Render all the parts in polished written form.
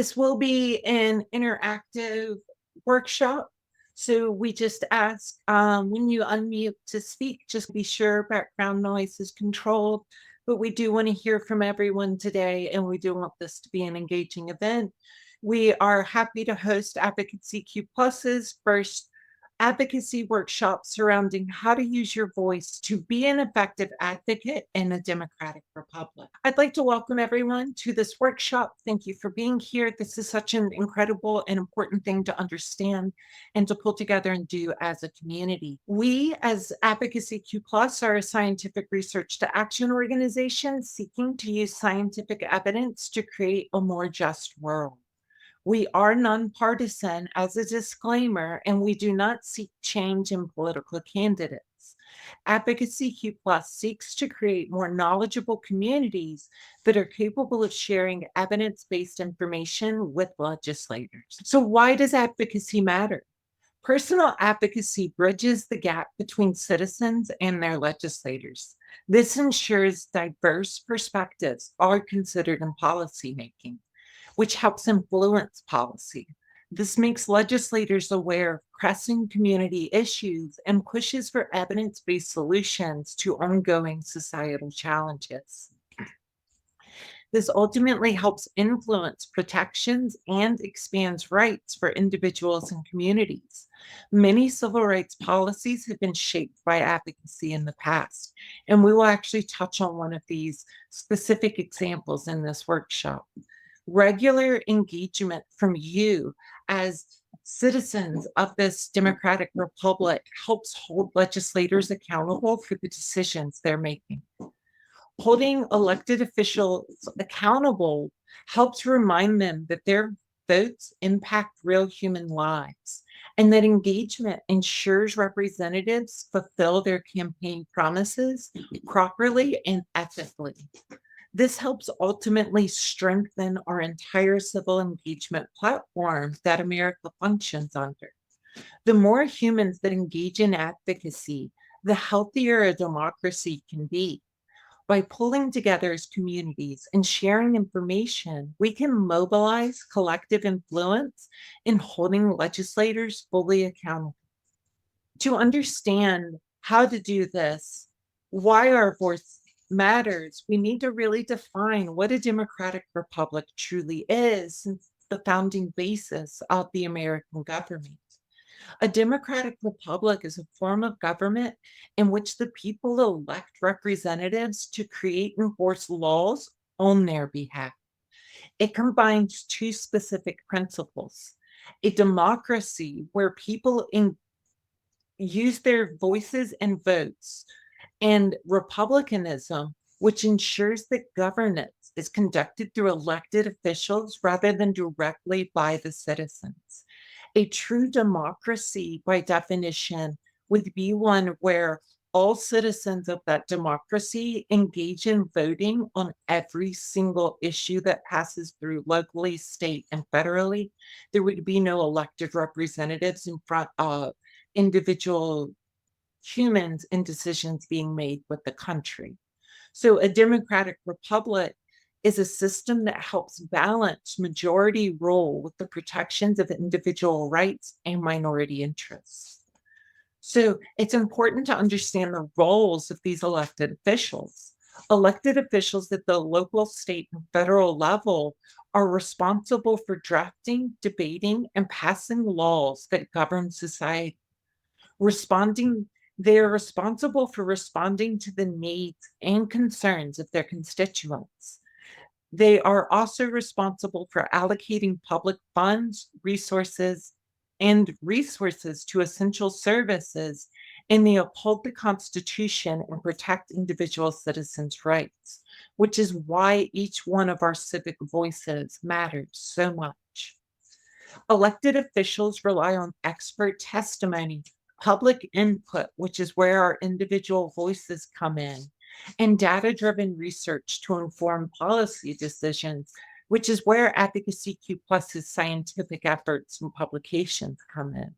This will be an interactive workshop. So we just ask when you unmute to speak, just be sure background noise is controlled. But we do want to hear from everyone today, and we do want this to be an engaging event. We are happy to host Advocacy Q Plus's first advocacy workshop surrounding how to use your voice to be an effective advocate in a democratic republic. I'd like to welcome everyone to this workshop. Thank you for being here. This is such an incredible and important thing to understand and to pull together and do as a community. We, as Advocacy Q Plus, are a scientific research to action organization seeking to use scientific evidence to create a more just world. We are nonpartisan as a disclaimer, and we do not seek change in political candidates. Advocacy Q Plus seeks to create more knowledgeable communities that are capable of sharing evidence-based information with legislators. So why does advocacy matter? Personal advocacy bridges the gap between citizens and their legislators. This ensures diverse perspectives are considered in policymaking, which helps influence policy. This makes legislators aware of pressing community issues and pushes for evidence-based solutions to ongoing societal challenges. This ultimately helps influence protections and expands rights for individuals and communities. Many civil rights policies have been shaped by advocacy in the past, and we will actually touch on one of these specific examples in this workshop. Regular engagement from you as citizens of this democratic republic helps hold legislators accountable for the decisions they're making. Holding elected officials accountable helps remind them that their votes impact real human lives and that engagement ensures representatives fulfill their campaign promises properly and ethically. This helps ultimately strengthen our entire civil engagement platform that America functions under. The more humans that engage in advocacy, the healthier a democracy can be. By pulling together as communities and sharing information, we can mobilize collective influence in holding legislators fully accountable. To understand how to do this, why our voice matters, we need to really define what a democratic republic truly is, since the founding basis of the American government. A democratic republic is a form of government in which the people elect representatives to create and enforce laws on their behalf. It combines two specific principles: a democracy where people use their voices and votes, and republicanism, which ensures that governance is conducted through elected officials rather than directly by the citizens. A true democracy, by definition, would be one where all citizens of that democracy engage in voting on every single issue that passes through locally, state, and federally. There would be no elected representatives in front of individual humans and decisions being made with the country. So a democratic republic is a system that helps balance majority rule with the protections of individual rights and minority interests. So it's important to understand the roles of these elected officials. Elected officials at the local, state, and federal level are responsible for drafting, debating, and passing laws that govern society. They are responsible for responding to the needs and concerns of their constituents. They are also responsible for allocating public funds, resources to essential services, and they uphold the Constitution and protect individual citizens' rights, which is why each one of our civic voices matters so much. Elected officials rely on expert testimony, public input, which is where our individual voices come in, and data-driven research to inform policy decisions, which is where Advocacy Q Plus's scientific efforts and publications come in.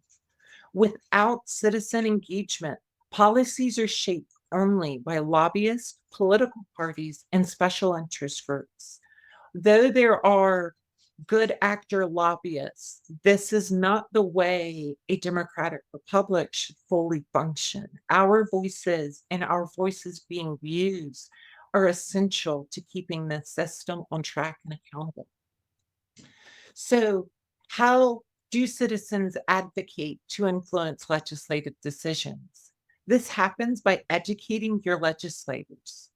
Without citizen engagement, policies are shaped only by lobbyists, political parties, and special interest groups. Though there are good actor lobbyists. This is not the way a democratic republic should fully function. Our voices and our voices being used are essential to keeping the system on track and accountable. So, how do citizens advocate to influence legislative decisions? This happens by educating your legislators.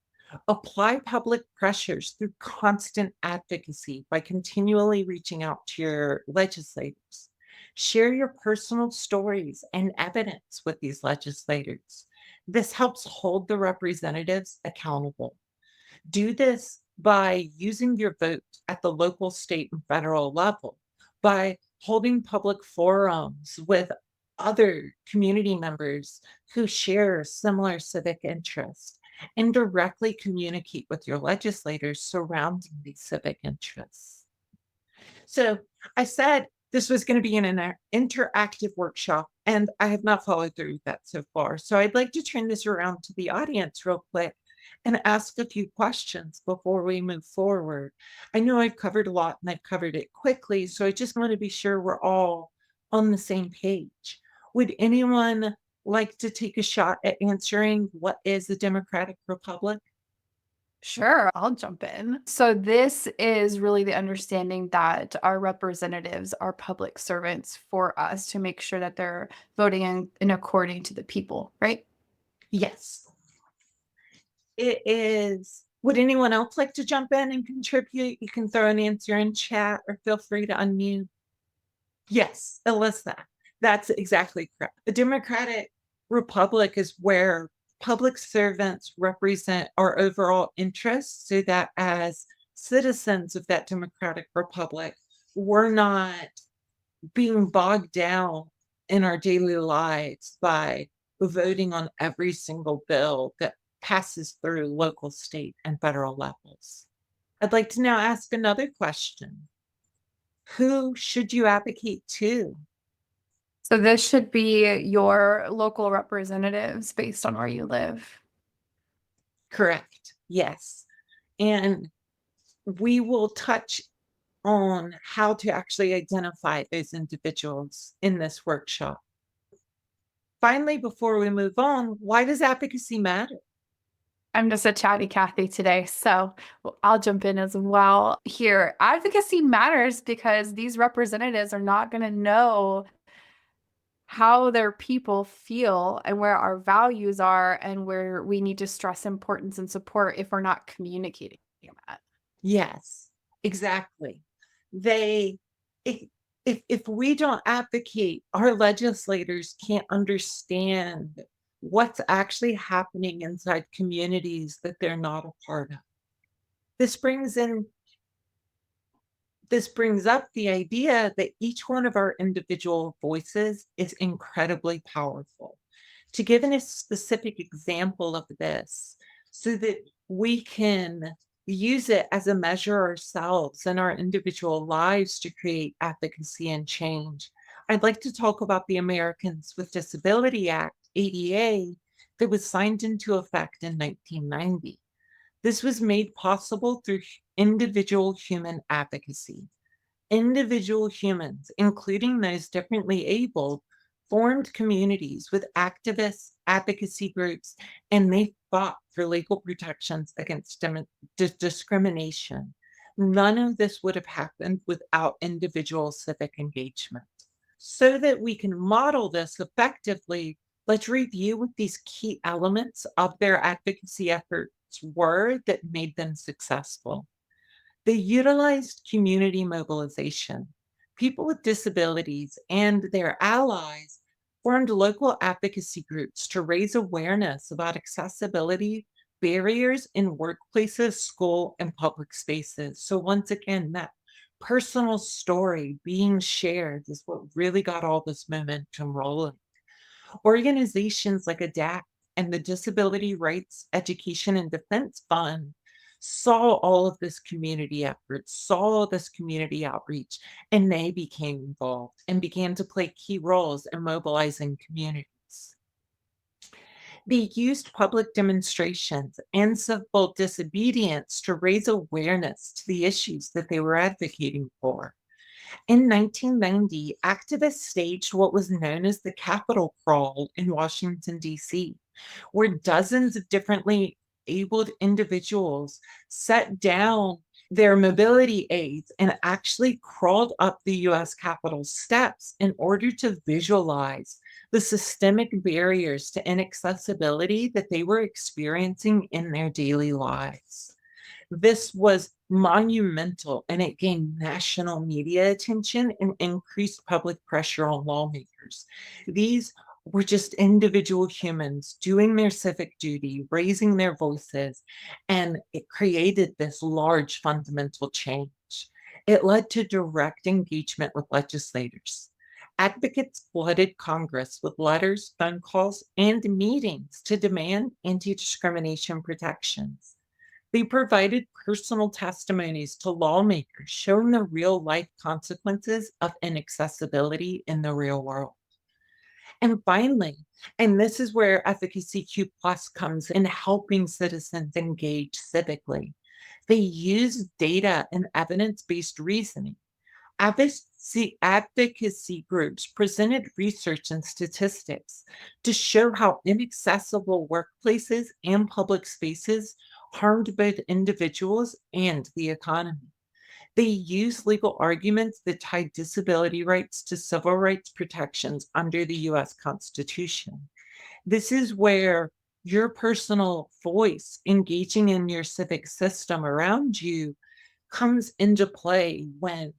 Apply public pressures through constant advocacy by continually reaching out to your legislators. Share your personal stories and evidence with these legislators. This helps hold the representatives accountable. Do this by using your vote at the local, state, and federal level, by holding public forums with other community members who share similar civic interests, and directly communicate with your legislators surrounding these civic interests. So I said this was going to be an interactive workshop, and I have not followed through with that so far. So I'd like to turn this around to the audience real quick and ask a few questions before we move forward. I know I've covered a lot and I've covered it quickly, so I just want to be sure we're all on the same page. Would anyone like to take a shot at answering what is a democratic republic? Sure, I'll jump in. So, this is really the understanding that our representatives are public servants for us to make sure that they're voting in according to the people, right? Yes, it is. Would anyone else like to jump in and contribute? You can throw an answer in chat or feel free to unmute. Yes, Alyssa, that's exactly correct. A democratic republic is where public servants represent our overall interests so that as citizens of that democratic republic, we're not being bogged down in our daily lives by voting on every single bill that passes through local, state, and federal levels. I'd like to now ask another question. Who should you advocate to? So, this should be your local representatives based on where you live. Correct. Yes. And we will touch on how to actually identify those individuals in this workshop. Finally, before we move on, why does advocacy matter? I'm just a chatty Cathy today, so I'll jump in as well here. Advocacy matters because these representatives are not going to know how their people feel and where our values are and where we need to stress importance and support if we're not communicating that. Yes, exactly. They, if, if we don't advocate, our legislators can't understand what's actually happening inside communities that they're not a part of. This brings in this brings up the idea that each one of our individual voices is incredibly powerful. To give a specific example of this, so that we can use it as a measure ourselves in our individual lives to create advocacy and change, I'd like to talk about the Americans with Disability Act, ADA, that was signed into effect in 1990. This was made possible through individual human advocacy. Individual humans, including those differently abled, formed communities with activists, advocacy groups, and they fought for legal protections against discrimination. None of this would have happened without individual civic engagement. So that we can model this effectively, let's review what these key elements of their advocacy efforts were that made them successful. They utilized community mobilization. People with disabilities and their allies formed local advocacy groups to raise awareness about accessibility barriers in workplaces, school, and public spaces. So, once again, that personal story being shared is what really got all this momentum rolling. Organizations like ADAPT and the Disability Rights Education and Defense Fund saw all of this community effort, saw this community outreach, and they became involved and began to play key roles in mobilizing communities. They used public demonstrations and civil disobedience to raise awareness to the issues that they were advocating for. In 1990, activists staged what was known as the Capitol Crawl in Washington, D.C., where dozens of differently abled individuals set down their mobility aids and actually crawled up the US Capitol steps in order to visualize the systemic barriers to inaccessibility that they were experiencing in their daily lives. This was monumental and it gained national media attention and increased public pressure on lawmakers. These were just individual humans doing their civic duty, raising their voices, and it created this large fundamental change. It led to direct engagement with legislators. Advocates flooded Congress with letters, phone calls, and meetings to demand anti discrimination protections. They provided personal testimonies to lawmakers showing the real life consequences of inaccessibility in the real world. And finally, and this is where Advocacy Q Plus comes in helping citizens engage civically. They use data and evidence based reasoning. Advocacy groups presented research and statistics to show how inaccessible workplaces and public spaces harmed both individuals and the economy. They use legal arguments that tie disability rights to civil rights protections under the US Constitution. This is where your personal voice engaging in your civic system around you comes into play when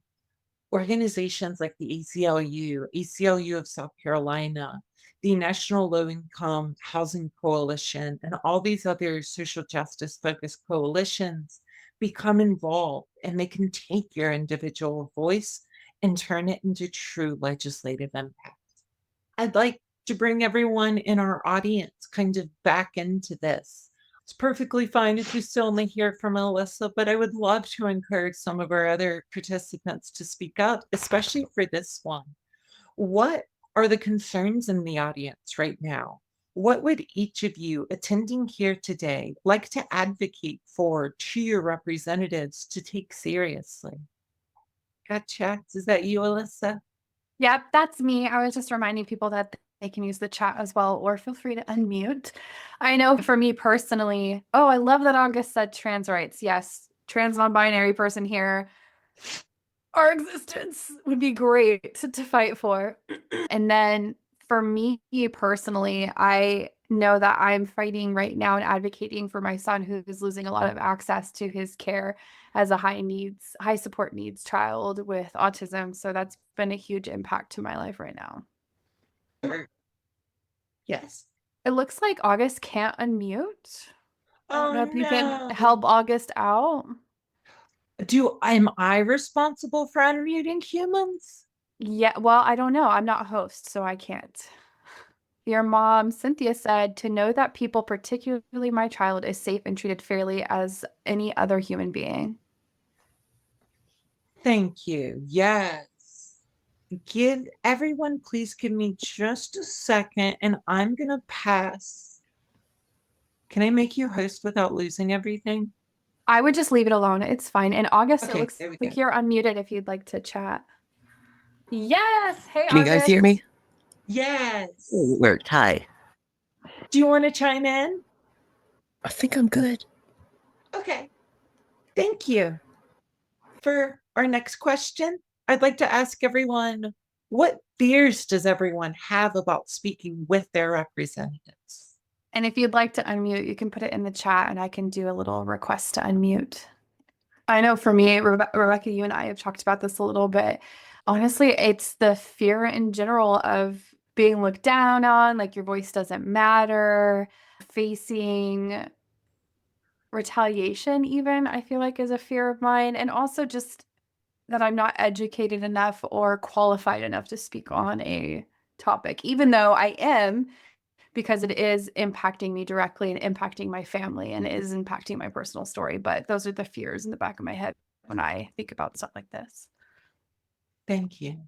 organizations like the ACLU of South Carolina, the National Low Income Housing Coalition, and all these other social justice focused coalitions become involved and they can take your individual voice and turn it into true legislative impact. I'd like to bring everyone in our audience kind of back into this. It's perfectly fine if you still only hear from Alyssa, but I would love to encourage some of our other participants to speak up, especially for this one. What are the concerns in the audience right now? What would each of you attending here today like to advocate for to your representatives to take seriously? Gotcha. Is that you, Alyssa? Yep, that's me. I was just reminding people that they can use the chat as well, or feel free to unmute. I know for me personally, oh, I love that August said trans rights. Yes, trans non-binary person here. Our existence would be great to fight for. And then for me personally, I know that I'm fighting right now and advocating for my son who is losing a lot of access to his care as a high support needs child with autism. So that's been a huge impact to my life right now. Yes. It looks like August can't unmute. I don't know if you can No. help August out. Am I responsible for unmuting humans? Yeah, well, I don't know. I'm not a host, so I can't. Your mom, Cynthia, said to know that people, particularly my child, is safe and treated fairly as any other human being. Thank you. Yes. Please give me just a second and I'm going to pass. Can I make you host without losing everything? I would just leave it alone. It's fine. And August, it Okay, looks there we like go. you're unmuted if you'd like to chat. Yes. Hey, Can you guys hear me? Yes. It worked. Hi. Do you want to chime in? I think I'm good. Okay. Thank you. For our next question, I'd like to ask everyone, what fears does everyone have about speaking with their representatives? And if you'd like to unmute, you can put it in the chat and I can do a little request to unmute. I know for me, Rebecca, you and I have talked about this a little bit. Honestly, it's the fear in general of being looked down on, like your voice doesn't matter, facing retaliation, even, I feel like is a fear of mine. And also just that I'm not educated enough or qualified enough to speak on a topic, even though I am, because it is impacting me directly and impacting my family and is impacting my personal story. But those are the fears in the back of my head when I think about stuff like this. Thank you.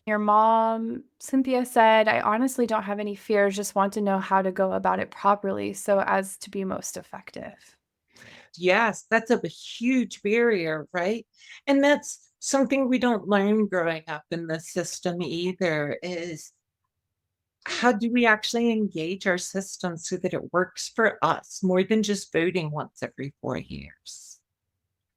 Your mom, Cynthia, said, I honestly don't have any fears, just want to know how to go about it properly so as to be most effective. Yes, that's a huge barrier, right? And that's something we don't learn growing up in the system either, is how do we actually engage our system so that it works for us more than just voting once every 4 years?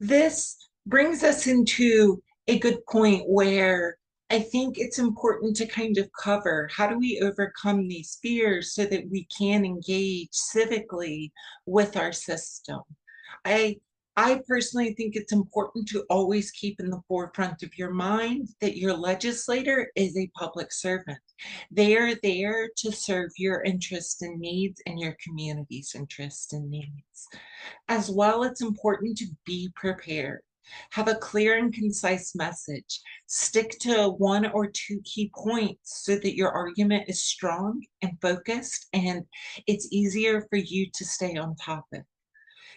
This brings us into a good point where I think it's important to kind of cover how do we overcome these fears so that we can engage civically with our system. I I personally think it's important to always keep in the forefront of your mind that your legislator is a public servant. They are there to serve your interests and needs and your community's interests and needs. As well, it's important to be prepared. Have a clear and concise message. Stick to one or two key points so that your argument is strong and focused and it's easier for you to stay on topic.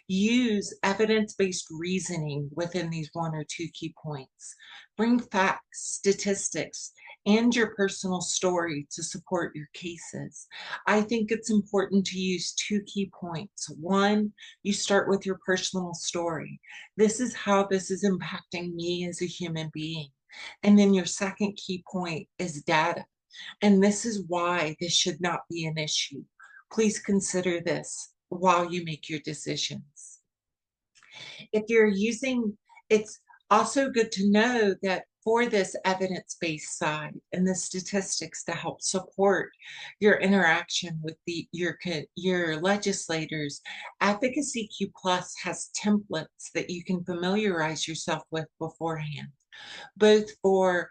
Use evidence-based reasoning within these one or two key points. Bring facts, statistics, and your personal story to support your cases. I think it's important to use two key points. One, you start with your personal story. This is how this is impacting me as a human being. And then your second key point is data. And this is why this should not be an issue. Please consider this while you make your decisions. If you're using, it's also good to know that for this evidence-based side and the statistics to help support your interaction with your legislators, Advocacy Q Plus has templates that you can familiarize yourself with beforehand, both for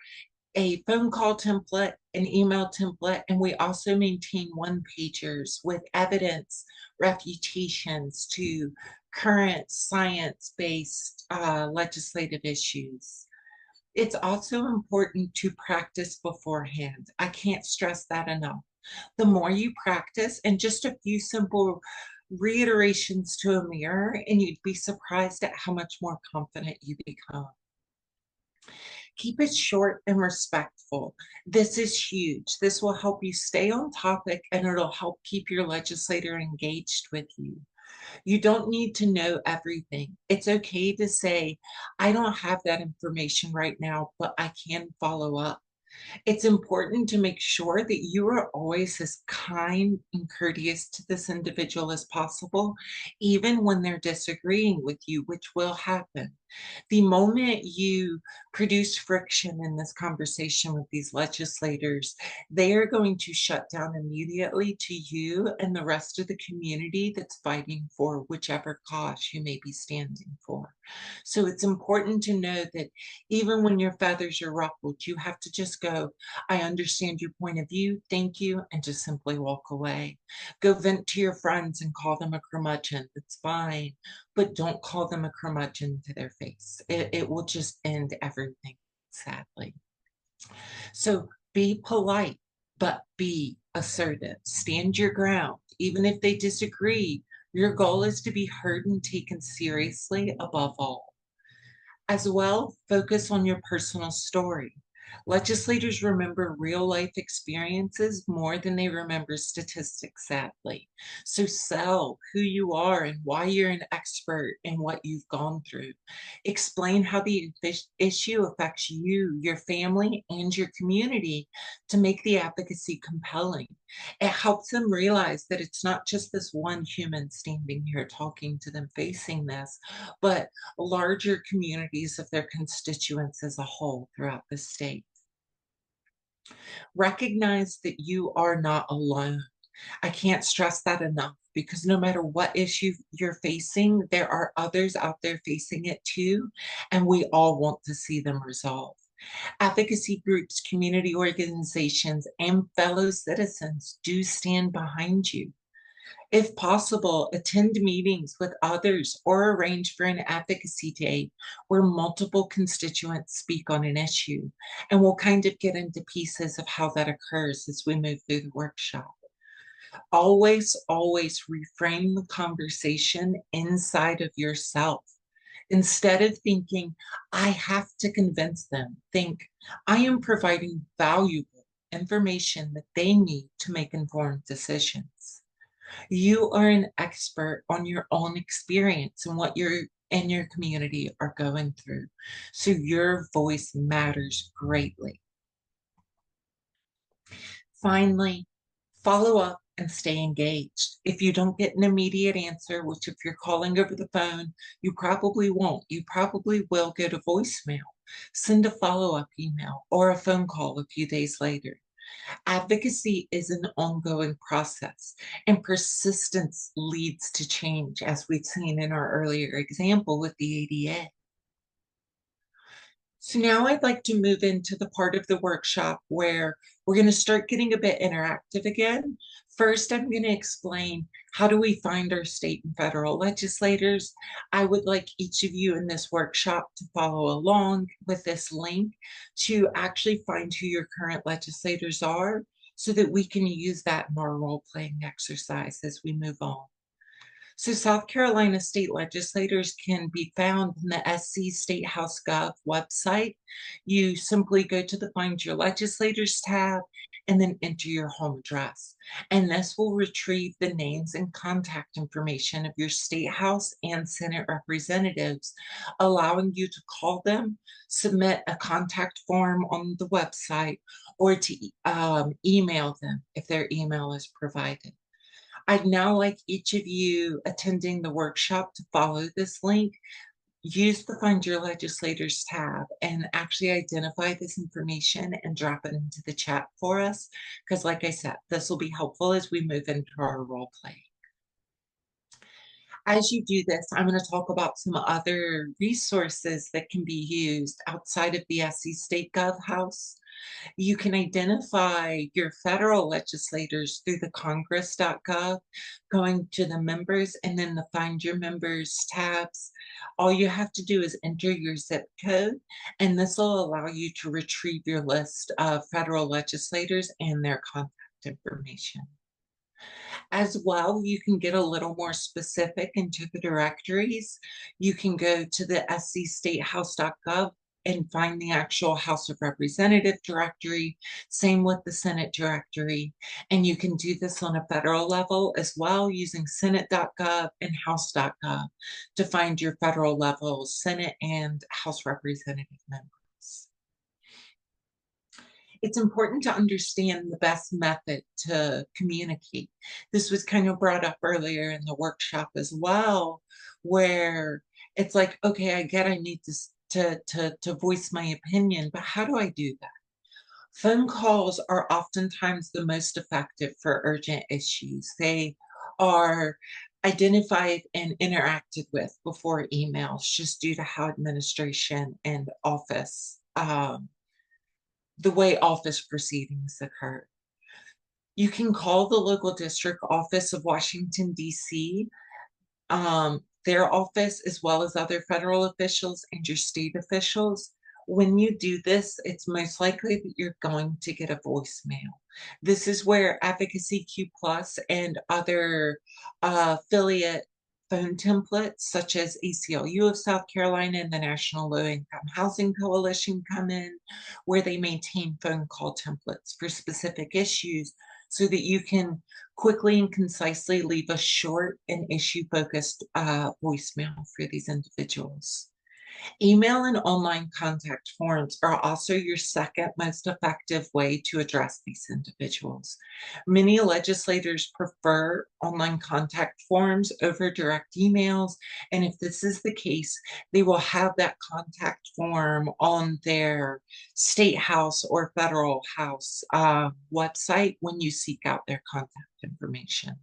a phone call template, an email template, and we also maintain one-pagers with evidence refutations to current science-based legislative issues. It's also important to practice beforehand. I can't stress that enough. The more you practice, and just a few simple reiterations to a mirror, and you'd be surprised at how much more confident you become. Keep it short and respectful. This is huge. This will help you stay on topic and it'll help keep your legislator engaged with you. You don't need to know everything. It's okay to say, I don't have that information right now, but I can follow up. It's important to make sure that you are always as kind and courteous to this individual as possible, even when they're disagreeing with you, which will happen. The moment you produce friction in this conversation with these legislators, they are going to shut down immediately to you and the rest of the community that's fighting for whichever cause you may be standing for. So it's important to know that even when your feathers are ruffled, you have to just go, I understand your point of view, thank you, and just simply walk away. Go vent to your friends and call them a curmudgeon. It's fine, but don't call them a curmudgeon to their face. It will just end everything, sadly. So be polite, but be assertive. Stand your ground. Even if they disagree, your goal is to be heard and taken seriously above all. As well, focus on your personal story. Legislators remember real life experiences more than they remember statistics, sadly. So sell who you are and why you're an expert in what you've gone through. Explain how the issue affects you, your family, and your community to make the advocacy compelling. It helps them realize that it's not just this one human standing here talking to them facing this, but larger communities of their constituents as a whole throughout the state. Recognize that you are not alone. I can't stress that enough because no matter what issue you're facing, there are others out there facing it too, and we all want to see them resolved. Advocacy groups, community organizations, and fellow citizens do stand behind you. If possible, attend meetings with others or arrange for an advocacy day where multiple constituents speak on an issue. And we'll kind of get into pieces of how that occurs as we move through the workshop. Always, always reframe the conversation inside of yourself. Instead of thinking, I have to convince them, think, I am providing valuable information that they need to make informed decisions. You are an expert on your own experience and what you and your community are going through. So your voice matters greatly. Finally, follow up and stay engaged. If you don't get an immediate answer, which if you're calling over the phone, you probably won't. You probably will go to voicemail. Send a follow-up email or a phone call a few days later. Advocacy is an ongoing process, and persistence leads to change, as we've seen in our earlier example with the ADA. So now I'd like to move into the part of the workshop where we're going to start getting a bit interactive again. First, I'm going to explain how do we find our state and federal legislators. I would like each of you in this workshop to follow along with this link to actually find who your current legislators are so that we can use that in our role-playing exercise as we move on. So South Carolina state legislators can be found in the SC State House Gov website. You simply go to the Find Your Legislators tab and then enter your home address. And this will retrieve the names and contact information of your state house and Senate representatives, allowing you to call them, submit a contact form on the website, or to email them if their email is provided. I'd now like each of you attending the workshop to follow this link. Use the Find Your Legislators tab and actually identify this information and drop it into the chat for us. Because like I said, this will be helpful as we move into our role play. As you do this, I'm going to talk about some other resources that can be used outside of the SC State Gov House. You can identify your federal legislators through the congress.gov, going to the members and then the Find Your Members tabs. All you have to do is enter your zip code, and this will allow you to retrieve your list of federal legislators and their contact information. As well, you can get a little more specific into the directories. You can go to the scstatehouse.gov and find the actual House of Representative directory, same with the Senate directory. And you can do this on a federal level as well using senate.gov and house.gov to find your federal level Senate and House Representative members. It's important to understand the best method to communicate. This was kind of brought up earlier in the workshop as well, where it's like, okay, I get I need to voice my opinion, but how do I do that? Phone calls are oftentimes the most effective for urgent issues. They are identified and interacted with before emails, just due to how administration and office, the way office proceedings occur. You can call the local district office of Washington, D.C., their office, as well as other federal officials and your state officials. When you do this, it's most likely that you're going to get a voicemail. This is where Advocacy Q Plus and other affiliate phone templates such as ACLU of South Carolina and the National Low Income Housing Coalition come in, where they maintain phone call templates for specific issues so that you can quickly and concisely leave a short and issue-focused voicemail for these individuals. Email and online contact forms are also your second most effective way to address these individuals. Many legislators prefer online contact forms over direct emails, and if this is the case, they will have that contact form on their state house or federal house website when you seek out their contact information.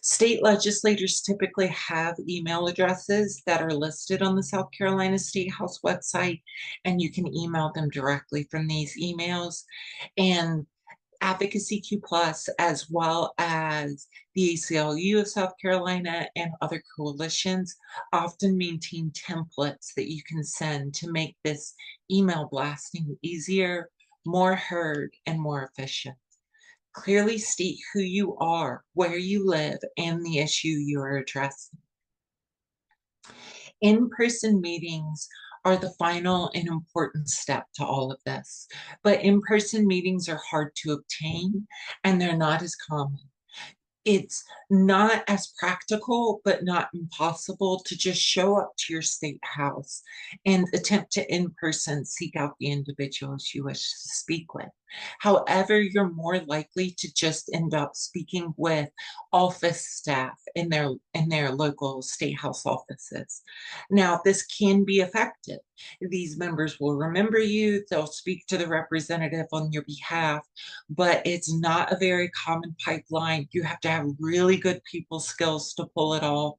State legislators typically have email addresses that are listed on the South Carolina State House website, and you can email them directly from these emails. And Advocacy Q Plus, as well as the ACLU of South Carolina and other coalitions, often maintain templates that you can send to make this email blasting easier, more heard, and more efficient. Clearly state who you are, where you live, and the issue you are addressing. In-person meetings are the final and important step to all of this, but in-person meetings are hard to obtain and they're not as common. It's not as practical, but not impossible to just show up to your state house and attempt to in person seek out the individuals you wish to speak with. However, you're more likely to just end up speaking with office staff in their local state house offices. Now, this can be effective. These members will remember you, they'll speak to the representative on your behalf, but it's not a very common pipeline. You have to have really good people skills to pull it off,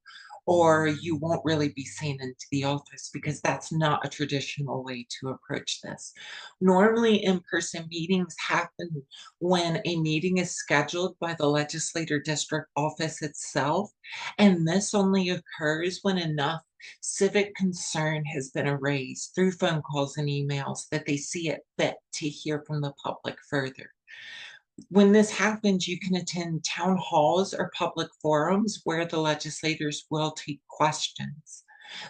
or you won't really be seen into the office because that's not a traditional way to approach this. Normally, in-person meetings happen when a meeting is scheduled by the legislator district office itself, and this only occurs when enough civic concern has been raised through phone calls and emails that they see it fit to hear from the public further. When this happens, you can attend town halls or public forums where the legislators will take questions.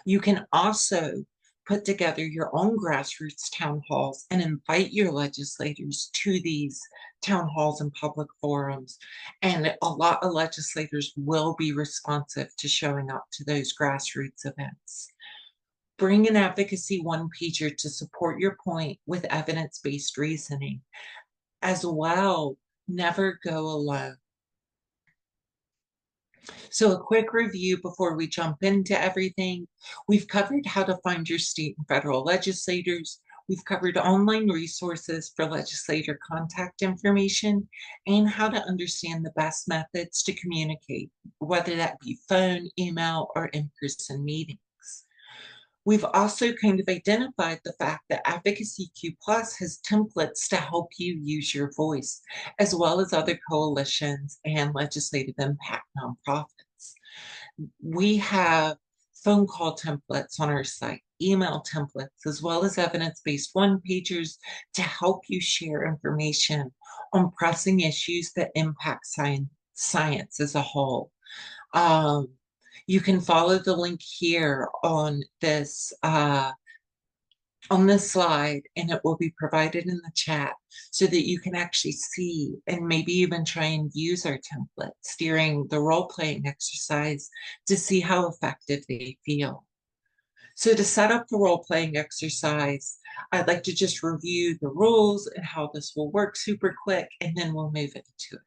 You can also put together your own grassroots town halls and invite your legislators to these town halls and public forums. And a lot of legislators will be responsive to showing up to those grassroots events. Bring an advocacy one-pager to support your point with evidence-based reasoning. As well, never go alone. So a quick review before we jump into everything. We've covered how to find your state and federal legislators. We've covered online resources for legislator contact information and how to understand the best methods to communicate, whether that be phone, email, or in-person meetings. We've also kind of identified the fact that Advocacy Q Plus has templates to help you use your voice, as well as other coalitions and legislative impact nonprofits. We have phone call templates on our site, email templates, as well as evidence-based one-pagers to help you share information on pressing issues that impact science as a whole. You can follow the link here on this slide, and it will be provided in the chat so that you can actually see and maybe even try and use our templates during the role-playing exercise to see how effective they feel. So to set up the role-playing exercise, I'd like to just review the rules and how this will work super quick, and then we'll move into it.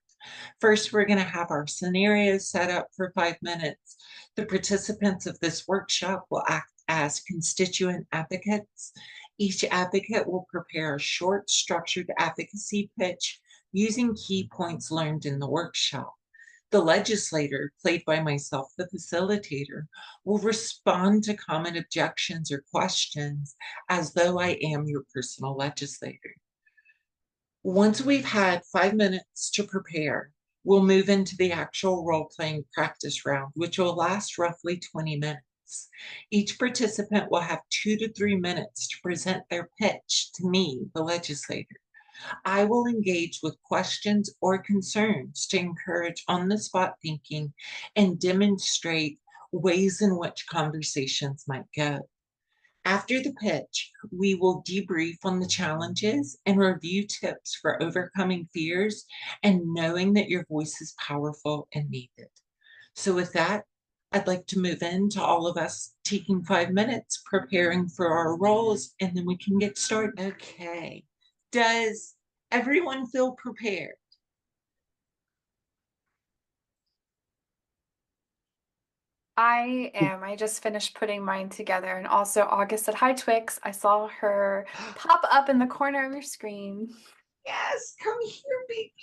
First, we're going to have our scenarios set up for 5 minutes. The participants of this workshop will act as constituent advocates. Each advocate will prepare a short, structured advocacy pitch using key points learned in the workshop. The legislator, played by myself, the facilitator, will respond to common objections or questions as though I am your personal legislator. Once we've had 5 minutes to prepare, we'll move into the actual role-playing practice round, which will last roughly 20 minutes. Each participant will have 2 to 3 minutes to present their pitch to me, the legislator. I will engage with questions or concerns to encourage on-the-spot thinking and demonstrate ways in which conversations might go. After the pitch, we will debrief on the challenges and review tips for overcoming fears and knowing that your voice is powerful and needed. So with that, I'd like to move into all of us taking 5 minutes, preparing for our roles, and then we can get started. Okay. Does everyone feel prepared? I am. I just finished putting mine together. And also, August said, "Hi, Twix." I saw her pop up in the corner of your screen. Yes, come here, baby.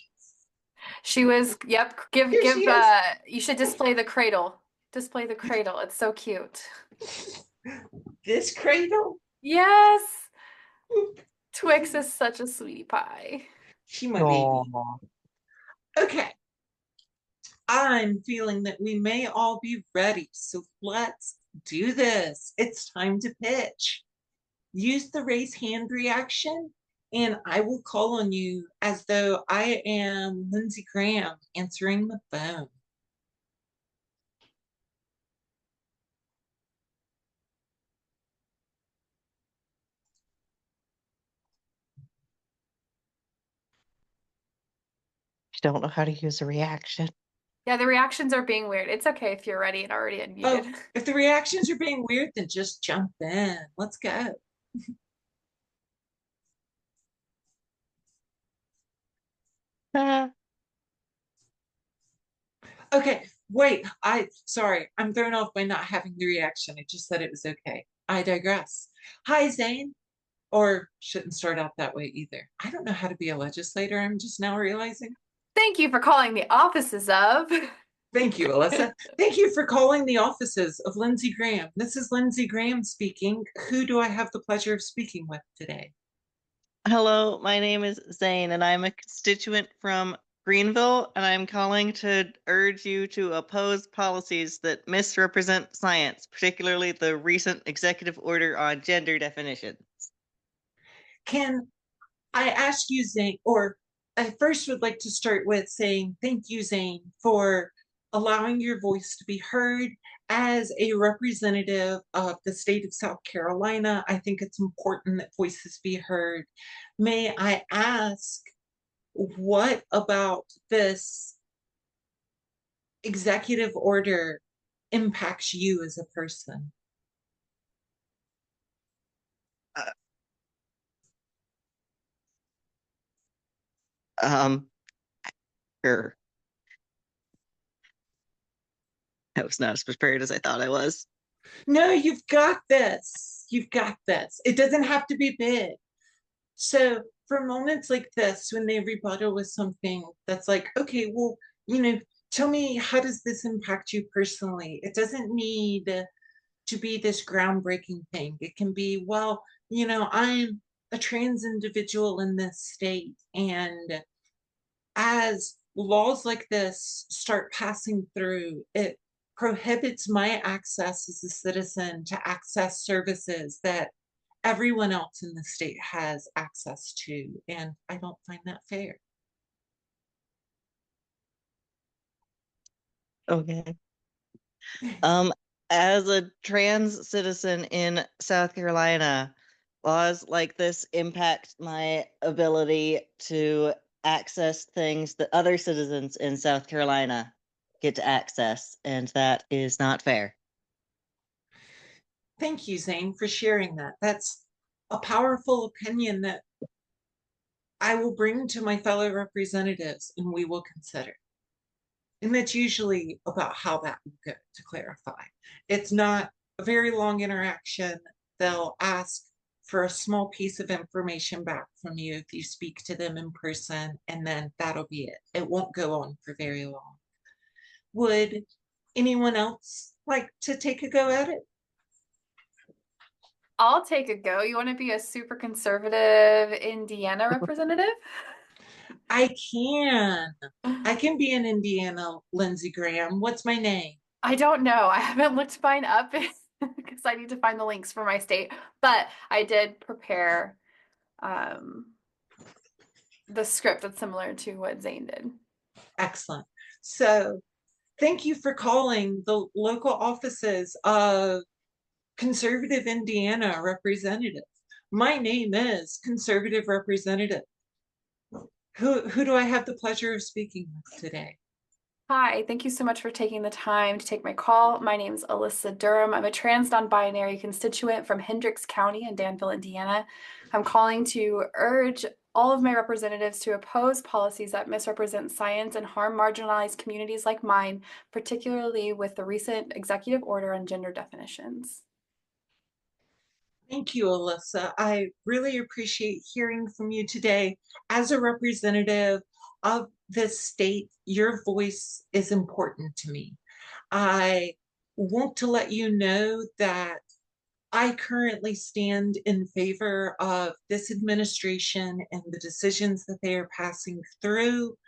She was, yep, Here she is. you should display the cradle. Display the cradle. It's so cute. This cradle? Yes. Twix is such a sweetie pie. She my baby. Okay. I'm feeling that we may all be ready, so let's do this. It's time to pitch. Use the raise hand reaction, and I will call on you as though I am Lindsey Graham answering the phone. don't know how to use a reaction. Yeah, the reactions are being weird. It's okay if you're ready and already Oh, unmuted. if the reactions are being weird, then just jump in. Let's go. Ah, Okay, wait. Sorry, I'm thrown off by not having the reaction. I just said it was okay. I digress. Hi, Zane. Or shouldn't start out that way either. I don't know how to be a legislator. I'm just now realizing. Thank you for calling the offices of. Thank you, Alyssa. Thank you for calling the offices of Lindsey Graham. This is Lindsey Graham speaking. Who do I have the pleasure of speaking with today? Hello, my name is Zane, and I'm a constituent from Greenville, and I'm calling to urge you to oppose policies that misrepresent science, particularly the recent executive order on gender definitions. Can I ask you, Zane, or I first would like to start with saying thank you, Zane, for allowing your voice to be heard as a representative of the state of South Carolina. I think it's important that voices be heard. May I ask, what about this executive order impacts you as a person? Uh, Um, sure. I was not as prepared as I thought I was. No, you've got this. You've got this. It doesn't have to be big. So for moments like this, when they rebuttal with something that's like, okay, well, tell me, how does this impact you personally? It doesn't need to be this groundbreaking thing. It can be, well, I'm a trans individual in this state. And as laws like this start passing through, it prohibits my access as a citizen to access services that everyone else in the state has access to. And I don't find that fair. Okay. Um, as a trans citizen in South Carolina, laws like this impact my ability to access things that other citizens in South Carolina get to access, and that is not fair. Thank you, Zane, for sharing that. That's a powerful opinion that I will bring to my fellow representatives and we will consider. And that's usually about how that will go, to clarify. It's not a very long interaction. They'll ask for a small piece of information back from you if you speak to them in person, and then that'll be it. It won't go on for very long. Would anyone else like to take a go at it? I'll take a go. You want to be a super conservative Indiana representative? I can. I can be in Indiana, Lindsey Graham. What's my name? I don't know. I haven't looked mine up because I need to find the links for my state, but I did prepare the script that's similar to what Zane did. Excellent. So thank you for calling the local offices of Conservative Indiana Representative. My name is Conservative Representative. Who do I have the pleasure of speaking with today? Hi, thank you so much for taking the time to take my call. My name is Alyssa Durham. I'm a trans non-binary constituent from Hendricks County in Danville, Indiana. I'm calling to urge all of my representatives to oppose policies that misrepresent science and harm marginalized communities like mine, particularly with the recent executive order on gender definitions. Thank you, Alyssa. I really appreciate hearing from you today. As a representative of this state, your voice is important to me. I want to let you know that I currently stand in favor of this administration and the decisions that they are passing through,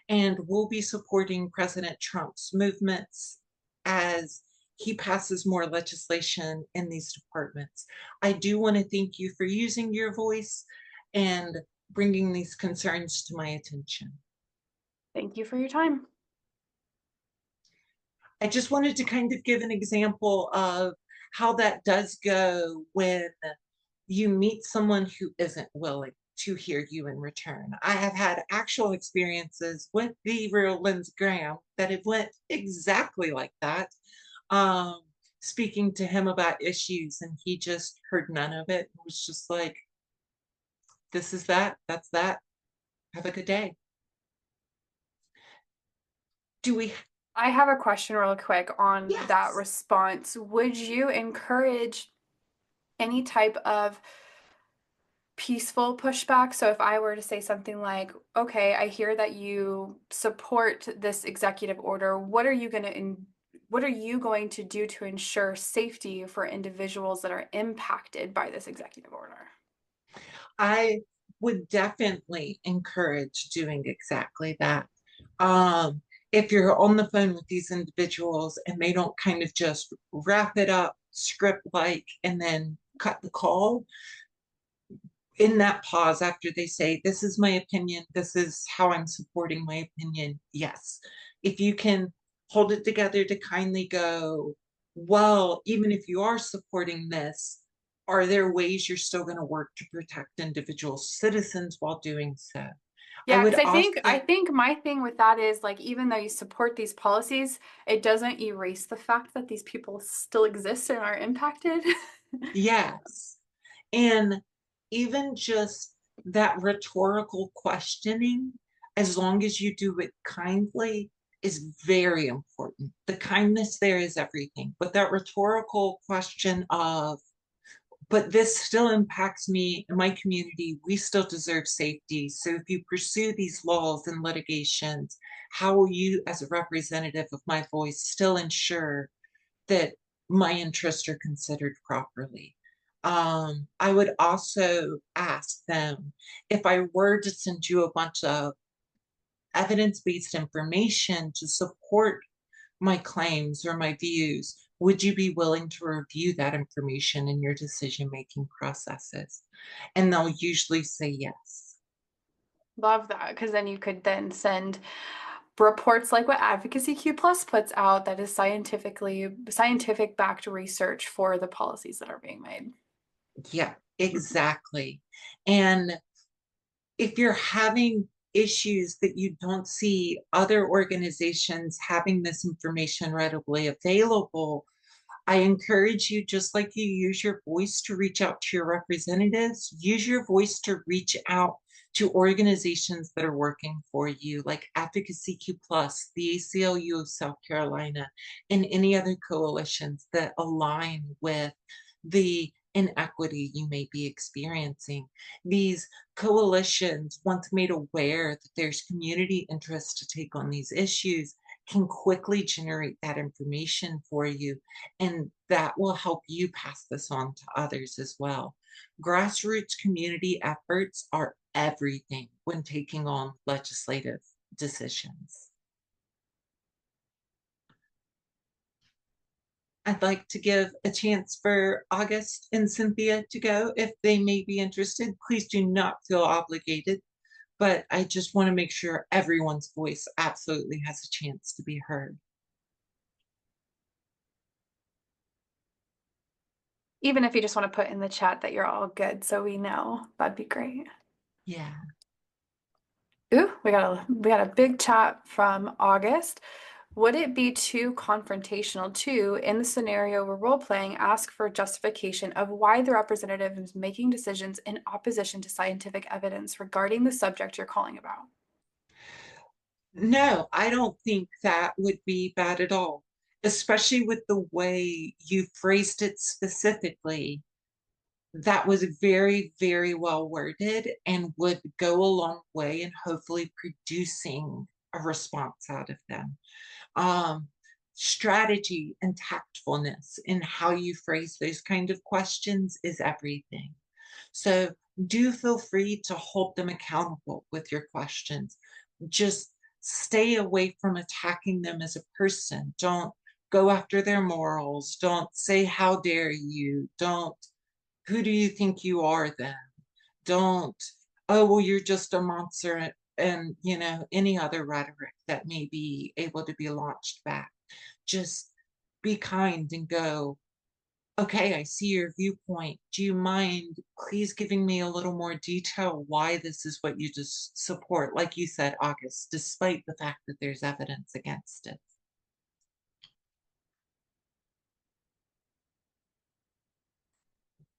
and will be supporting President Trump's movements as he passes more legislation in these departments. I do want to thank you for using your voice and bringing these concerns to my attention. Thank you for your time. I just wanted to kind of give an example of how that does go when you meet someone who isn't willing to hear you in return. I have had actual experiences with the real Lindsey Graham that it went exactly like that. Um, Speaking to him about issues, and he just heard none of it. It was just like, this is that, that's that. Have a good day. Do we? I have a question real quick on that Yes. response. Would you encourage any type of peaceful pushback? So if I were to say something like, okay, I hear that you support this executive order, what are you going to do to ensure safety for individuals that are impacted by this executive order? I would definitely encourage doing exactly that. Um, if you're on the phone with these individuals and they don't kind of just wrap it up script like and then cut the call, in that pause after they say, this is my opinion, this is how I'm supporting my opinion, yes. If you can hold it together to kindly go, well, even if you are supporting this, are there ways you're still going to work to protect individual citizens while doing so? I Yeah, would because also, I think my thing with that is like, even though you support these policies, it doesn't erase the fact that these people still exist and are impacted. yes. And even just that rhetorical questioning, as long as you do it kindly, is very important. The kindness there is everything. But that rhetorical question of, but this still impacts me and my community, we still deserve safety. So if you pursue these laws and litigations, how will you, as a representative of my voice, still ensure that my interests are considered properly? I would also ask them, if I were to send you a bunch of evidence-based information to support my claims or my views, would you be willing to review that information in your decision-making processes? And they'll usually say yes. Love that, because then you could then send reports like what Advocacy Q Plus puts out, that is scientific backed research for the policies that are being made. Yeah, exactly. And if you're having issues that you don't see other organizations having this information readily available, I encourage you, just like you use your voice to reach out to your representatives, use your voice to reach out to organizations that are working for you, like Advocacy Q Plus, the ACLU of South Carolina, and any other coalitions that align with the inequity you may be experiencing. These coalitions, once made aware that there's community interest to take on these issues, can quickly generate that information for you, and that will help you pass this on to others as well. Grassroots community efforts are everything when taking on legislative decisions. I'd like to give a chance for August and Cynthia to go if they may be interested. Please do not feel obligated, but I just want to make sure everyone's voice absolutely has a chance to be heard. Even if you just want to put in the chat that you're all good so we know, that'd be great. Yeah. Ooh, we got a big chat from August. Would it be too confrontational to, in the scenario we're role playing, ask for justification of why the representative is making decisions in opposition to scientific evidence regarding the subject you're calling about? No, I don't think that would be bad at all, especially with the way you phrased it specifically. That was very, very well worded and would go a long way in hopefully producing a response out of them. Um, Strategy and tactfulness in how you phrase those kind of questions is everything. So do feel free to hold them accountable with your questions. Just stay away from attacking them as a person. Don't go after their morals. Don't say, how dare you? Don't, who do you think you are then? Don't, oh, well, you're just a monster, and, you know, any other rhetoric that may be able to be launched back. Just be kind and go, Okay, I see your viewpoint. Do you mind please giving me a little more detail why this is what you just support? Like you said, August, despite the fact that there's evidence against it.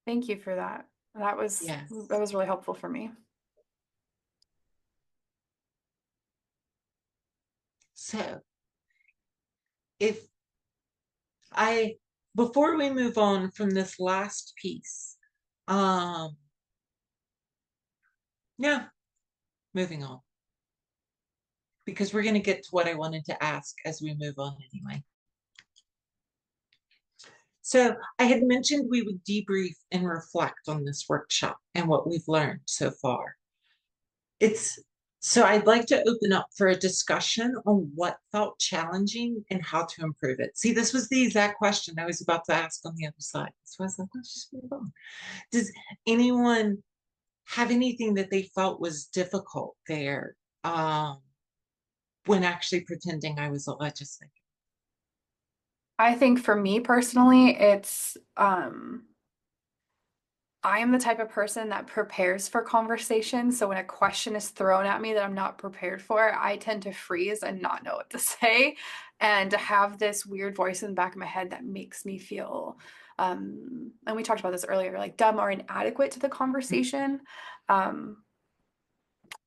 Thank you for that. That was Yes. really helpful for me. So if before we move on from this last piece, yeah, moving on. Because we're going to get to what I wanted to ask as we move on anyway. So I had mentioned we would debrief and reflect on this workshop and what we've learned so far. So I'd like to open up for a discussion on what felt challenging and how to improve it. See, this was the exact question I was about to ask on the other side. So I was like, let's just move on. Does anyone have anything that they felt was difficult there when actually pretending I was a legislator? I think for me personally, it's I am the type of person that prepares for conversation. So when a question is thrown at me that I'm not prepared for, I tend to freeze and not know what to say, and to have this weird voice in the back of my head that makes me feel, and we talked about this earlier, like dumb or inadequate to the conversation.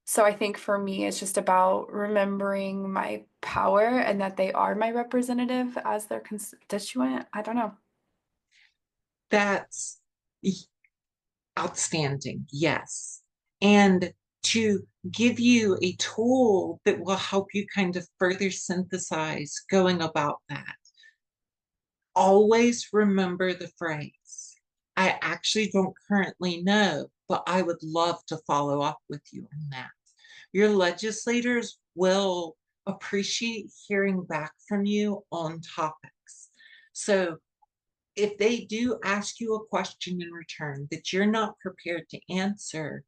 So I think for me, it's just about remembering my power and that they are my representative as their constituent. I don't know. That's outstanding, yes. And to give you a tool that will help you kind of further synthesize going about that. Always remember the phrase, I actually don't currently know, but I would love to follow up with you on that. Your legislators will appreciate hearing back from you on topics. So if they do ask you a question in return that you're not prepared to answer,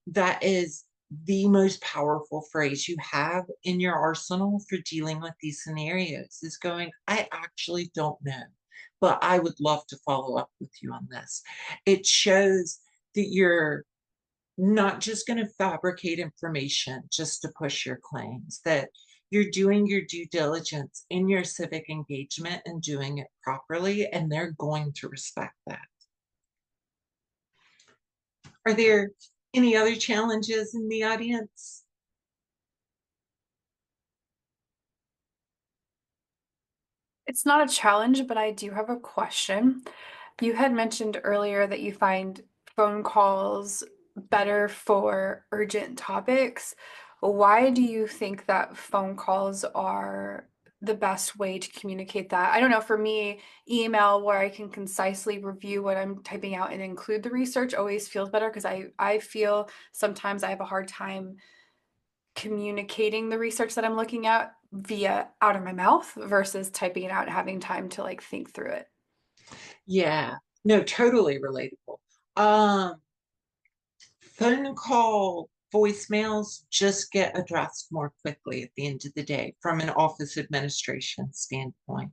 that is the most powerful phrase you have in your arsenal for dealing with these scenarios, is going, I actually don't know, but I would love to follow up with you on this. It shows that you're not just going to fabricate information just to push your claims, that you're doing your due diligence in your civic engagement and doing it properly, and they're going to respect that. Are there any other challenges in the audience? It's not a challenge, but I do have a question. You had mentioned earlier that you find phone calls better for urgent topics. Why do you think that phone calls are the best way to communicate that? I don't know, for me, email where I can concisely review what I'm typing out and include the research always feels better, because I feel sometimes I have a hard time communicating the research that I'm looking at via out of my mouth versus typing it out and having time to like think through it. Yeah, no, totally relatable. Phone call voicemails just get addressed more quickly at the end of the day from an office administration standpoint.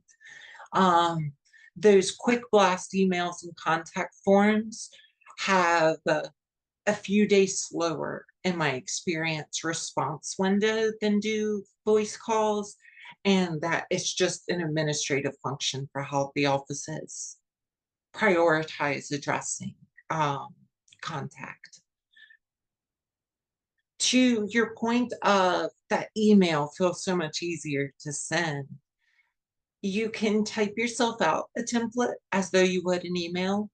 Um, those quick blast emails and contact forms have a few days slower, in my experience, response window than do voice calls. And that it's just an administrative function for how the offices prioritize addressing contact. To your point of that email feels so much easier to send, you can type yourself out a template as though you would an email.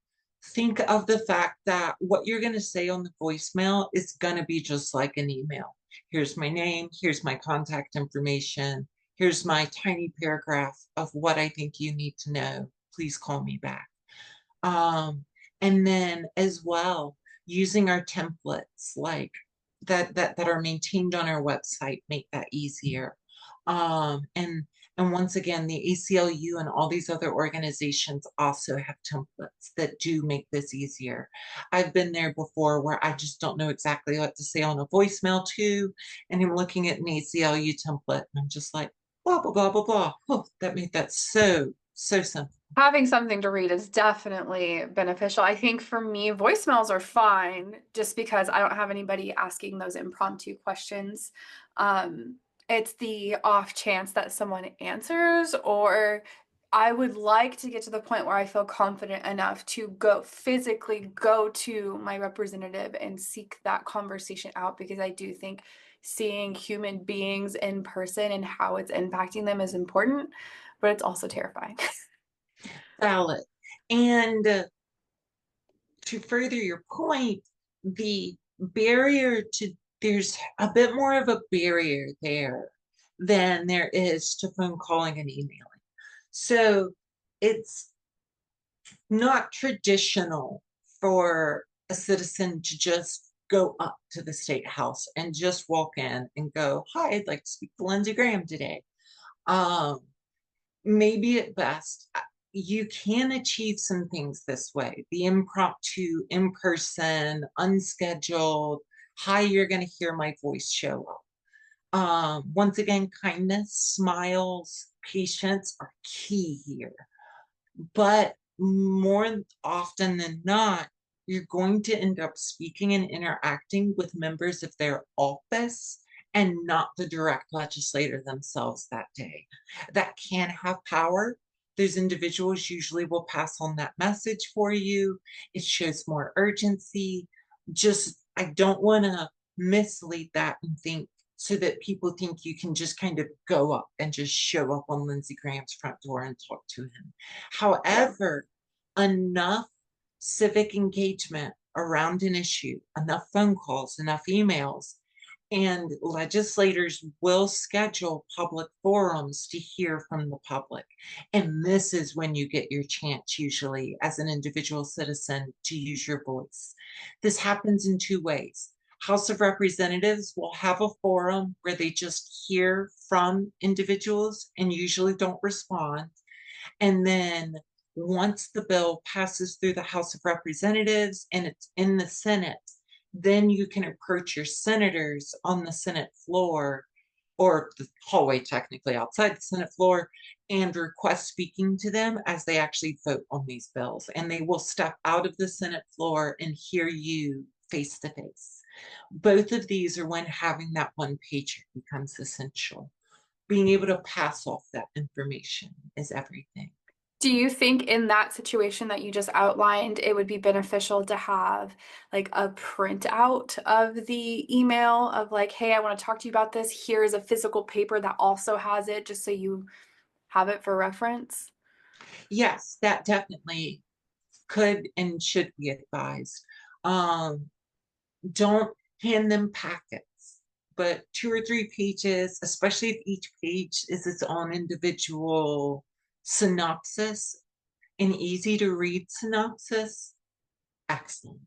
Think of the fact that what you're going to say on the voicemail is going to be just like an email. Here's my name, here's my contact information, here's my tiny paragraph of what I think you need to know. Please call me back. And then as well, using our templates like that are maintained on our website make that easier. And once again, the ACLU and all these other organizations also have templates that do make this easier. I've been there before where I just don't know exactly what to say on a voicemail to, and I'm looking at an ACLU template and I'm just like, blah, blah, blah, blah, blah. Oh, that made that so simple. Having something to read is definitely beneficial. I think for me, voicemails are fine just because I don't have anybody asking those impromptu questions. Um, it's the off chance that someone answers, or I would like to get to the point where I feel confident enough to physically go to my representative and seek that conversation out, because I do think seeing human beings in person and how it's impacting them is important, but it's also terrifying. Valid. And to further your point, the barrier to there's a bit more of a barrier there than there is to phone calling and emailing. So it's not traditional for a citizen to just go up to the state house and just walk in and go, "Hi, I'd like to speak to Lindsey Graham today." Um, Maybe at best, you can achieve some things this way. The impromptu, in person, unscheduled, "Hi, you're going to hear my voice show up." Once again, kindness, smiles, patience are key here. But more often than not, you're going to end up speaking and interacting with members of their office and not the direct legislator themselves that day. That can have power. Those individuals usually will pass on that message for you. It shows more urgency. Just, I don't want to mislead that and think so that people think you can just kind of go up and just show up on Lindsey Graham's front door and talk to him. However, enough civic engagement around an issue, enough phone calls, enough emails, and legislators will schedule public forums to hear from the public. And this is when you get your chance, usually, as an individual citizen, to use your voice. This happens in two ways. House of Representatives will have a forum where they just hear from individuals and usually don't respond. And then once the bill passes through the House of Representatives and it's in the Senate, then you can approach your senators on the Senate floor, or the hallway technically outside the Senate floor, and request speaking to them as they actually vote on these bills. And they will step out of the Senate floor and hear you face to face. Both of these are when having that one pager becomes essential. Being able to pass off that information is everything. Do you think in that situation that you just outlined, it would be beneficial to have like a printout of the email of like, hey, I want to talk to you about this. Here's a physical paper that also has it, just so you have it for reference? Yes, that definitely could and should be advised. Don't hand them packets, but 2 or 3 pages, especially if each page is its own individual synopsis, an easy to read synopsis. Excellent.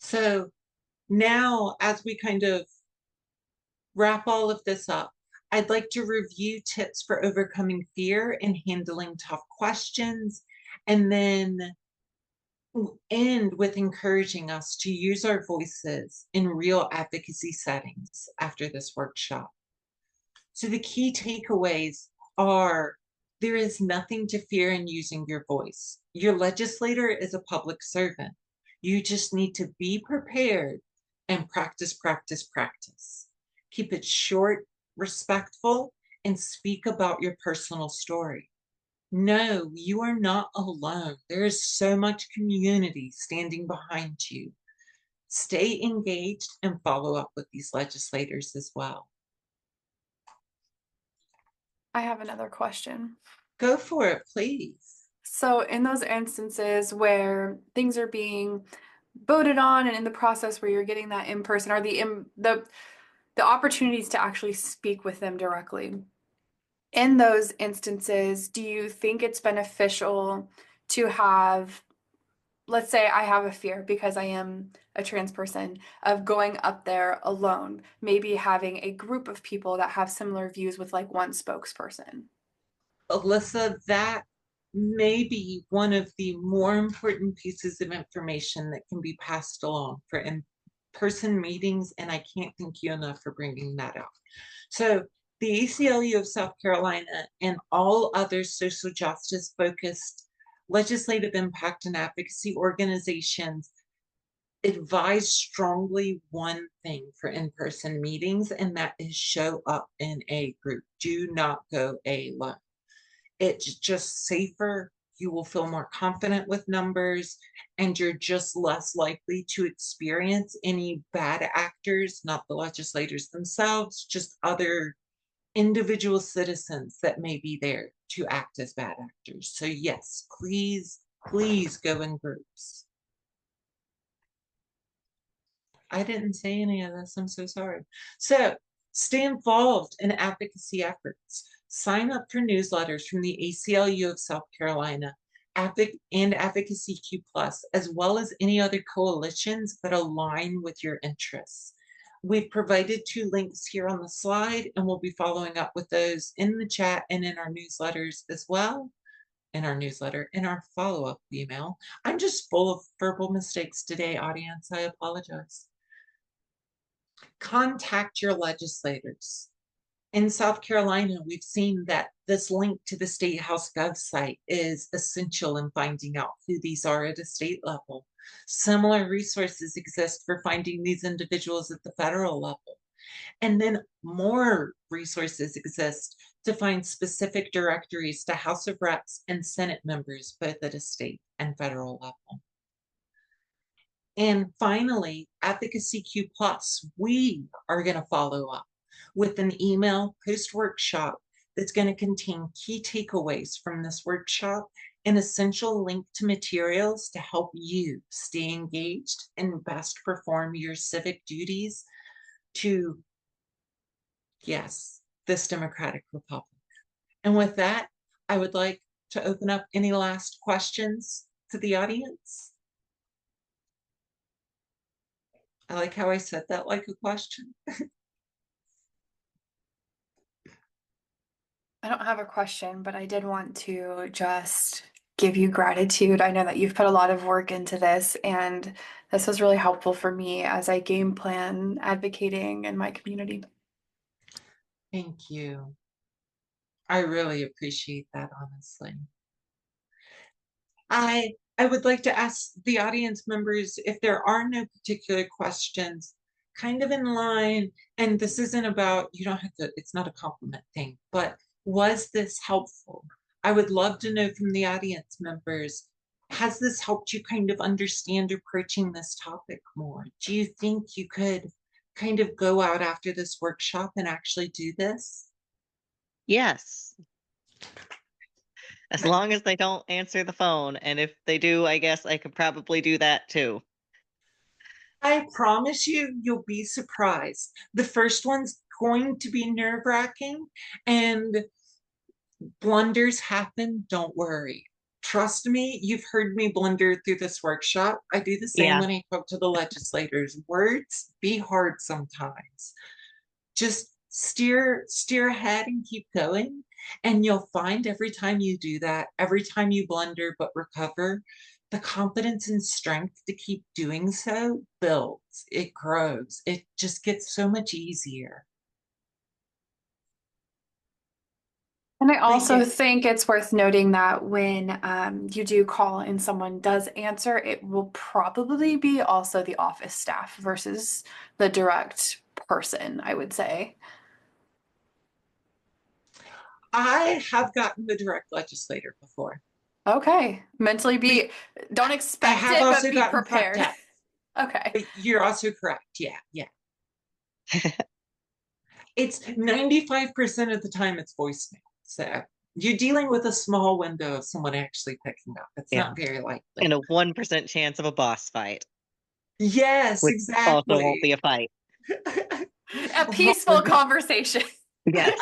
So now, as we kind of wrap all of this up, I'd like to review tips for overcoming fear and handling tough questions, and then end with encouraging us to use our voices in real advocacy settings after this workshop. So the key takeaways are: there is nothing to fear in using your voice. Your legislator is a public servant. You just need to be prepared and practice, practice, practice. Keep it short, respectful, and speak about your personal story. No, you are not alone. There is so much community standing behind you. Stay engaged and follow up with these legislators as well. I have another question. Go for it, please. So, in those instances where things are being voted on and in the process where you're getting that in person, or the opportunities to actually speak with them directly, in those instances, do you think it's beneficial to have, let's say I have a fear because I am a trans person, of going up there alone, maybe having a group of people that have similar views with like one spokesperson? Alyssa, that may be one of the more important pieces of information that can be passed along for in-person meetings, and I can't thank you enough for bringing that up. So The ACLU of South Carolina and all other social justice focused legislative impact and advocacy organizations advise strongly one thing for in-person meetings, and that is show up in a group. Do not go alone. It's just safer. You will feel more confident with numbers, and you're just less likely to experience any bad actors, not the legislators themselves, just other individual citizens that may be there to act as bad actors. So yes, please, please go in groups. I didn't say any of this. I'm so sorry. So stay involved in advocacy efforts. Sign up for newsletters from the ACLU of South Carolina and Advocacy Q Plus, as well as any other coalitions that align with your interests. We've provided 2 links here on the slide, and we'll be following up with those in the chat and in our newsletters as well. In our follow-up email. I'm just full of verbal mistakes today, audience. I apologize. Contact your legislators. In South Carolina, we've seen that this link to the State House website is essential in finding out who these are at a state level. Similar resources exist for finding these individuals at the federal level. And then more resources exist to find specific directories to House of Reps and Senate members, both at a state and federal level. And finally, Advocacy Q Plus, we are going to follow up with an email post-workshop that's going to contain key takeaways from this workshop, an essential link to materials to help you stay engaged and best perform your civic duties to, yes, this democratic republic. And with that, I would like to open up any last questions to the audience. I like how I said that like a question. I don't have a question, but I did want to just give you gratitude. I know that you've put a lot of work into this, and this was really helpful for me as I game plan advocating in my community. Thank you. I really appreciate that, honestly. I would like to ask the audience members if there are no particular questions, kind of in line, and this isn't about, you don't have to, it's not a compliment thing, but was this helpful? I would love to know from the audience members, has this helped you kind of understand approaching this topic more? Do you think you could kind of go out after this workshop and actually do this? Yes. As long as they don't answer the phone. And if they do, I guess I could probably do that too. I promise you, you'll be surprised. The first one's going to be nerve-wracking, and blunders happen. Don't worry. Trust me, you've heard me blunder through this workshop. I do the same Yeah. when I talk to the legislators. Words be hard sometimes. Just steer ahead and keep going. And you'll find every time you do that, every time you blunder but recover, the confidence and strength to keep doing so builds, it grows, it just gets so much easier. And I also yeah. think it's worth noting that when you do call and someone does answer, it will probably be also the office staff versus the direct person, I would say. I have gotten the direct legislator before. Okay. Mentally don't I expect have it, also but be gotten prepared. prepped up. Okay. But you're also correct. Yeah. It's 95% of the time it's voicemail. So you're dealing with a small window of someone actually picking up. It's Yeah. not very likely. And a 1% chance of a boss fight. Yes, Which exactly. also won't be a fight. A peaceful conversation. Yes.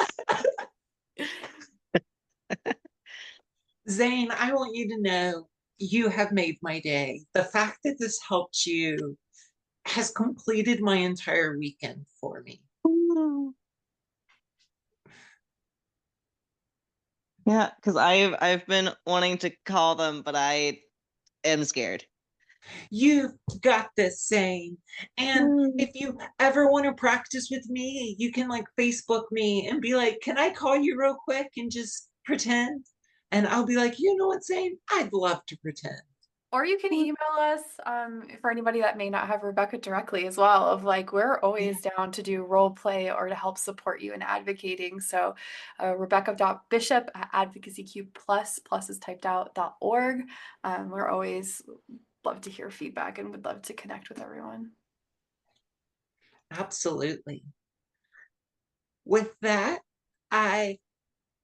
Zane, I want you to know you have made my day. The fact that this helped you has completed my entire weekend for me. Yeah, because I've been wanting to call them, but I am scared. You've got this saying. And Mm. if you ever want to practice with me, you can like Facebook me and be like, can I call you real quick and just pretend? And I'll be like, you know what, saying? I'd love to pretend. Or you can email us for anybody that may not have Rebecca directly as well, of like, we're always down to do role play or to help support you in advocating. So rebecca.bishop@advocacyq plus is typed out.org. We're always love to hear feedback and would love to connect with everyone. Absolutely. With that, I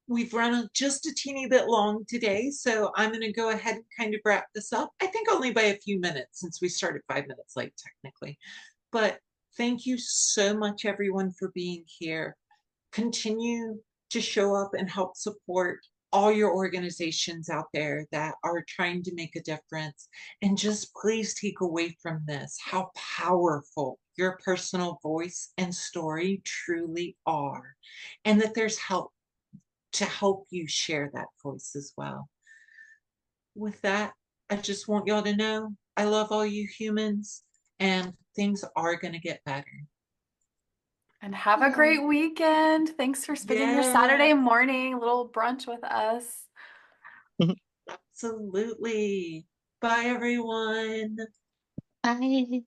we've run just a teeny bit long today, so I'm going to go ahead and kind of wrap this up. I think only by a few minutes since we started 5 minutes late technically. But thank you so much, everyone, for being here. Continue to show up and help support all your organizations out there that are trying to make a difference. And just please take away from this how powerful your personal voice and story truly are, and that there's help to help you share that voice as well. With that, I just want y'all to know I love all you humans, and things are going to get better. And have a great weekend. Thanks for spending your Saturday morning, a little brunch with us. Absolutely. Bye, everyone. Bye.